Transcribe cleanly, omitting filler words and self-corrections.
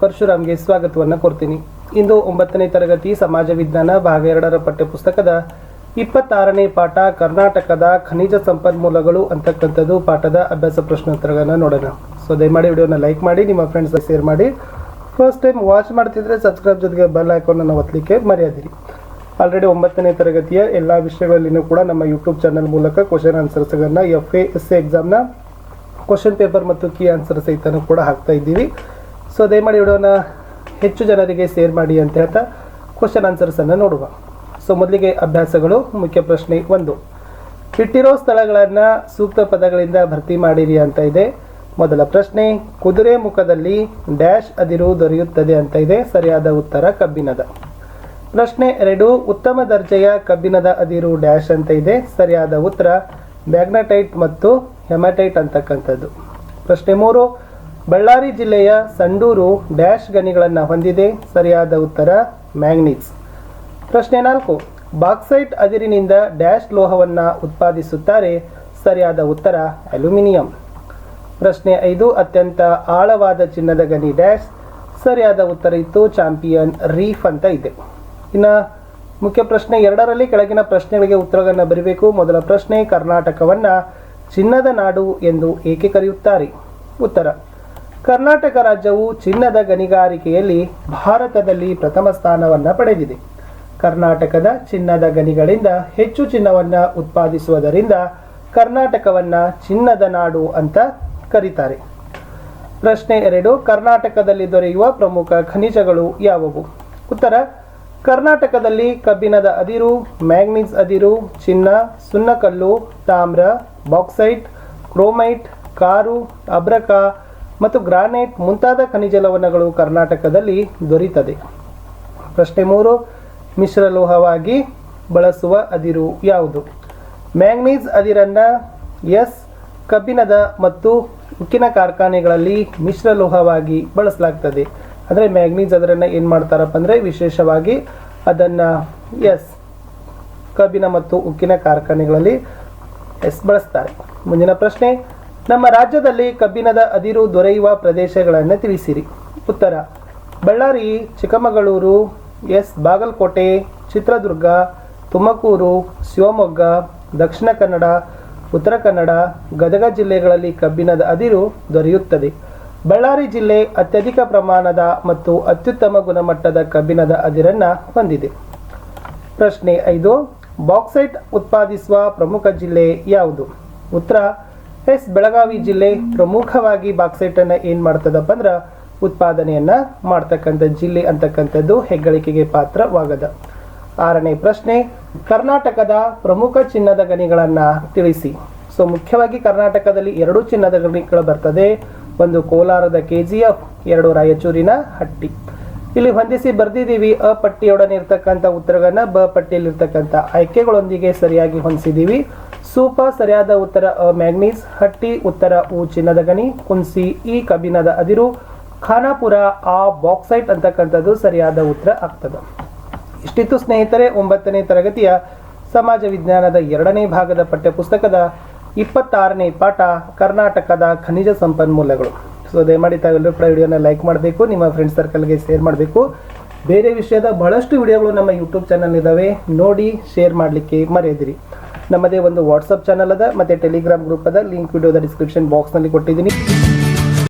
ಪರಶುರಾಮ್ಗೆ ಸ್ವಾಗತವನ್ನು ಕೊಡ್ತೀನಿ. ಇಂದು 9ನೇ ತರಗತಿ ಸಮಾಜ ವಿಜ್ಞಾನ ಭಾಗ 2ರ ಪಠ್ಯಪುಸ್ತಕದ 26ನೇ ಪಾಠ ಕರ್ನಾಟಕದ ಖನಿಜ ಸಂಪನ್ಮೂಲಗಳು ಅಂತಕ್ಕಂಥದ್ದು ಪಾಠದ ಅಭ್ಯಾಸ ಪ್ರಶ್ನೋತ್ತರಗಳನ್ನು ನೋಡೋಣ. ಸೊ ದಯಮಾಡಿ ವಿಡಿಯೋನ ಲೈಕ್ ಮಾಡಿ, ನಿಮ್ಮ ಫ್ರೆಂಡ್ಸ್ ಶೇರ್ ಮಾಡಿ. ಫಸ್ಟ್ ಟೈಮ್ ವಾಚ್ ಮಾಡ್ತಿದ್ರೆ ಸಬ್ಸ್ಕ್ರೈಬ್ ಜೊತೆಗೆ ಬೆಲ್ ಐಕಾನ್ ಒತ್ತಲಿಕ್ಕೆ ಮರೆಯದಿರಿ. ಆಲ್ರೆಡಿ 9ನೇ ತರಗತಿಯ ಎಲ್ಲ ವಿಷಯಗಳಲ್ಲಿನೂ ಕೂಡ ನಮ್ಮ ಯೂಟ್ಯೂಬ್ ಚಾನಲ್ ಮೂಲಕ ಕ್ವಶನ್ ಆನ್ಸರ್ಸ್ಗಳನ್ನು FA SC ಎಕ್ಸಾಮ್ನ ಕ್ವಶನ್ ಪೇಪರ್ ಮತ್ತು ಕೀ ಆನ್ಸರ್ ಸಹಿತನೂ ಕೂಡ ಹಾಕ್ತಾ ಇದ್ದೀವಿ. ಸೊ ದಯಮಾಡಿ ವಿಡಿಯೋನ ಹೆಚ್ಚು ಜನರಿಗೆ ಶೇರ್ ಮಾಡಿ ಅಂತ ಹೇಳ್ತಾ ಕ್ವಶನ್ ಆನ್ಸರ್ಸನ್ನು ನೋಡುವ. ಸೊ ಮೊದಲಿಗೆ ಅಭ್ಯಾಸಗಳು. ಮುಖ್ಯ ಪ್ರಶ್ನೆ 1, ಬಿಟ್ಟಿರೋ ಸ್ಥಳಗಳನ್ನು ಸೂಕ್ತ ಪದಗಳಿಂದ ಭರ್ತಿ ಮಾಡಿರಿ ಅಂತ ಇದೆ. ಮೊದಲ ಪ್ರಶ್ನೆ, ಕುದುರೆ ಮುಖದಲ್ಲಿ ಡ್ಯಾಶ್ ಅದಿರು ದೊರೆಯುತ್ತದೆ ಅಂತ ಇದೆ. ಸರಿಯಾದ ಉತ್ತರ ಕಬ್ಬಿಣದ. ಪ್ರಶ್ನೆ 2, ಉತ್ತಮ ದರ್ಜೆಯ ಕಬ್ಬಿಣದ ಅದಿರು ಡ್ಯಾಶ್ ಅಂತ ಇದೆ. ಸರಿಯಾದ ಉತ್ತರ ಮ್ಯಾಗ್ನಟೈಟ್ ಮತ್ತು ಹೆಮಟೈಟ್ ಅಂತಕ್ಕಂಥದ್ದು. ಪ್ರಶ್ನೆ 3, ಬಳ್ಳಾರಿ ಜಿಲ್ಲೆಯ ಸಂಡೂರು ಡ್ಯಾಶ್ ಗಣಿಗಳನ್ನು ಹೊಂದಿದೆ. ಸರಿಯಾದ ಉತ್ತರ ಮ್ಯಾಂಗ್ನೀಸ್. ಪ್ರಶ್ನೆ 4, ಬಾಕ್ಸೈಟ್ ಅದಿರಿನಿಂದ ಡ್ಯಾಶ್ ಲೋಹವನ್ನು ಉತ್ಪಾದಿಸುತ್ತಾರೆ. ಸರಿಯಾದ ಉತ್ತರ ಅಲ್ಯೂಮಿನಿಯಂ. ಪ್ರಶ್ನೆ 5, ಅತ್ಯಂತ ಆಳವಾದ ಚಿನ್ನದ ಗಣಿ ಡ್ಯಾಶ್. ಸರಿಯಾದ ಉತ್ತರ ಇತ್ತು ಚಾಂಪಿಯನ್ ರೀಫ್ ಅಂತ ಇದೆ. ಇನ್ನು ಮುಖ್ಯ ಪ್ರಶ್ನೆ 2ರಲ್ಲಿ ಕೆಳಗಿನ ಪ್ರಶ್ನೆಗಳಿಗೆ ಉತ್ತರಗಳನ್ನು ಬರೀಬೇಕು. ಮೊದಲ ಪ್ರಶ್ನೆ, ಕರ್ನಾಟಕವನ್ನು ಚಿನ್ನದ ನಾಡು ಎಂದು ಏಕೆ ಕರೆಯುತ್ತಾರೆ? ಉತ್ತರ, ಕರ್ನಾಟಕ ರಾಜ್ಯವು ಚಿನ್ನದ ಗಣಿಗಾರಿಕೆಯಲ್ಲಿ ಭಾರತದಲ್ಲಿ ಪ್ರಥಮ ಸ್ಥಾನವನ್ನು ಪಡೆದಿದೆ. ಕರ್ನಾಟಕದ ಚಿನ್ನದ ಗಣಿಗಳಿಂದ ಹೆಚ್ಚು ಚಿನ್ನವನ್ನು ಉತ್ಪಾದಿಸುವುದರಿಂದ ಕರ್ನಾಟಕವನ್ನು ಚಿನ್ನದ ನಾಡು ಅಂತ ಕರೀತಾರೆ. ಪ್ರಶ್ನೆ 2, ಕರ್ನಾಟಕದಲ್ಲಿ ದೊರೆಯುವ ಪ್ರಮುಖ ಖನಿಜಗಳು ಯಾವುವು? ಉತ್ತರ, ಕರ್ನಾಟಕದಲ್ಲಿ ಕಬ್ಬಿಣದ ಅದಿರು, ಮ್ಯಾಂಗ್ನೀಸ್ ಅದಿರು, ಚಿನ್ನ, ಸುಣ್ಣಕಲ್ಲು, ತಾಮ್ರ, ಬಾಕ್ಸೈಟ್, ಕ್ರೋಮೈಟ್, ಕಾರು, ಅಬ್ರಕ ಮತ್ತು ಗ್ರಾನೈಟ್ ಮುಂತಾದ ಖನಿಜ ಲವಣಗಳು ಕರ್ನಾಟಕದಲ್ಲಿ ದೊರೆಯುತ್ತದೆ. ಪ್ರಶ್ನೆ 3, ಮಿಶ್ರಲೋಹವಾಗಿ ಬಳಸುವ ಅದಿರು ಯಾವುದು? ಮ್ಯಾಂಗ್ನೀಸ್ ಅದಿರನ್ನು ಕಬ್ಬಿಣದ ಮತ್ತು ಉಕ್ಕಿನ ಕಾರ್ಖಾನೆಗಳಲ್ಲಿ ಮಿಶ್ರಲೋಹವಾಗಿ ಬಳಸಲಾಗ್ತದೆ. ಅಂದರೆ ಮ್ಯಾಂಗ್ನೀಸ್ ಅದರನ್ನು ಏನು ಮಾಡ್ತಾರಪ್ಪ ಅಂದರೆ ವಿಶೇಷವಾಗಿ ಅದನ್ನು ಕಬ್ಬಿಣ ಮತ್ತು ಉಕ್ಕಿನ ಕಾರ್ಖಾನೆಗಳಲ್ಲಿ ಬಳಸ್ತಾರೆ. ಮುಂದಿನ ಪ್ರಶ್ನೆ, ನಮ್ಮ ರಾಜ್ಯದಲ್ಲಿ ಕಬ್ಬಿಣದ ಅದಿರು ದೊರೆಯುವ ಪ್ರದೇಶಗಳನ್ನು ತಿಳಿಸಿರಿ. ಉತ್ತರ, ಬಳ್ಳಾರಿ, ಚಿಕ್ಕಮಗಳೂರು, ಬಾಗಲಕೋಟೆ, ಚಿತ್ರದುರ್ಗ, ತುಮಕೂರು, ಶಿವಮೊಗ್ಗ, ದಕ್ಷಿಣ ಕನ್ನಡ, ಉತ್ತರ ಕನ್ನಡ, ಗದಗ ಜಿಲ್ಲೆಗಳಲ್ಲಿ ಕಬ್ಬಿಣದ ಅದಿರು ದೊರೆಯುತ್ತದೆ. ಬಳ್ಳಾರಿ ಜಿಲ್ಲೆ ಅತ್ಯಧಿಕ ಪ್ರಮಾಣದ ಮತ್ತು ಅತ್ಯುತ್ತಮ ಗುಣಮಟ್ಟದ ಕಬ್ಬಿಣದ ಅದಿರನ್ನು ಹೊಂದಿದೆ. ಪ್ರಶ್ನೆ 5, ಬಾಕ್ಸೈಟ್ ಉತ್ಪಾದಿಸುವ ಪ್ರಮುಖ ಜಿಲ್ಲೆ ಯಾವುದು? ಉತ್ತರ, ಬೆಳಗಾವಿ ಜಿಲ್ಲೆ ಪ್ರಮುಖವಾಗಿ ಬಾಕ್ಸೈಟನ್ನು ಏನು ಮಾಡ್ತದಪ್ಪ ಅಂದ್ರೆ ಉತ್ಪಾದನೆಯನ್ನು ಮಾಡ್ತಕ್ಕಂಥ ಜಿಲ್ಲೆ ಅಂತಕ್ಕಂಥದ್ದು ಹೆಗ್ಗಳಿಕೆಗೆ ಪಾತ್ರವಾಗದ. 6ನೇ ಪ್ರಶ್ನೆ, ಕರ್ನಾಟಕದ ಪ್ರಮುಖ ಚಿನ್ನದ ಗಣಿಗಳನ್ನು ತಿಳಿಸಿ. ಸೊ ಮುಖ್ಯವಾಗಿ ಕರ್ನಾಟಕದಲ್ಲಿ 2 ಚಿನ್ನದ ಗಣಿಗಳು ಬರ್ತದೆ. ಒಂದು ಕೋಲಾರದ KGF, 2 ರಾಯಚೂರಿನ ಹಟ್ಟಿ. ಇಲ್ಲಿ ಹೊಂದಿಸಿ ಬರೆದಿದ್ದೀವಿ. ಅ ಪಟ್ಟಿಯೊಡನೆ ಇರ್ತಕ್ಕಂಥ ಉತ್ತರಗಳನ್ನು ಬ ಪಟ್ಟಿಯಲ್ಲಿರ್ತಕ್ಕಂಥ ಆಯ್ಕೆಗಳೊಂದಿಗೆ ಸರಿಯಾಗಿ ಹೊಂದಿಸಿದ್ದೀವಿ. ಸೂಪ ಸರಿಯಾದ ಉತ್ತರ ಅ ಮ್ಯಾಂಗ್ನೀಸ್, ಹಟ್ಟಿ ಉತ್ತರ ಉ ಚಿನ್ನದ ಗಣಿ, ಕುನ್ಸಿ ಈ ಕಬ್ಬಿಣದ ಅದಿರು, ಖಾನಾಪುರ ಆ ಬಾಕ್ಸೈಟ್ ಅಂತಕ್ಕಂಥದ್ದು ಸರಿಯಾದ ಉತ್ತರ ಆಗ್ತದೆ. ಇಷ್ಟಿತ್ತು ಸ್ನೇಹಿತರೆ 9ನೇ ತರಗತಿಯ ಸಮಾಜ ವಿಜ್ಞಾನದ 2ನೇ ಭಾಗದ ಪಠ್ಯಪುಸ್ತಕದ 26ನೇ ಪಾಠ ಕರ್ನಾಟಕದ ಖನಿಜ ಸಂಪನ್ಮೂಲಗಳು. ಸೊ ದಯಮಾಡಿ ತಾವೆಲ್ಲರೂ ಕೂಡ ವಿಡಿಯೋನ ಲೈಕ್ ಮಾಡಬೇಕು, ನಿಮ್ಮ ಫ್ರೆಂಡ್ಸ್ ಸರ್ಕಲ್ಗೆ ಶೇರ್ ಮಾಡಬೇಕು. ಬೇರೆ ವಿಷಯದ ಬಹಳಷ್ಟು ವಿಡಿಯೋಗಳು ನಮ್ಮ ಯೂಟ್ಯೂಬ್ ಚಾನಲ್ ಇದ್ದಾವೆ, ನೋಡಿ ಶೇರ್ ಮಾಡಲಿಕ್ಕೆ ಮರೆಯದಿರಿ. ನಮ್ಮದೇ ಒಂದು ವಾಟ್ಸಪ್ ಚಾನಲ್ ಅದ ಮತ್ತು ಟೆಲಿಗ್ರಾಮ್ ಗ್ರೂಪ್ ಅದ. ಲಿಂಕ್ ವಿಡಿಯೋದ ಡಿಸ್ಕ್ರಿಪ್ಷನ್ ಬಾಕ್ಸ್ನಲ್ಲಿ ಕೊಟ್ಟಿದ್ದೀನಿ.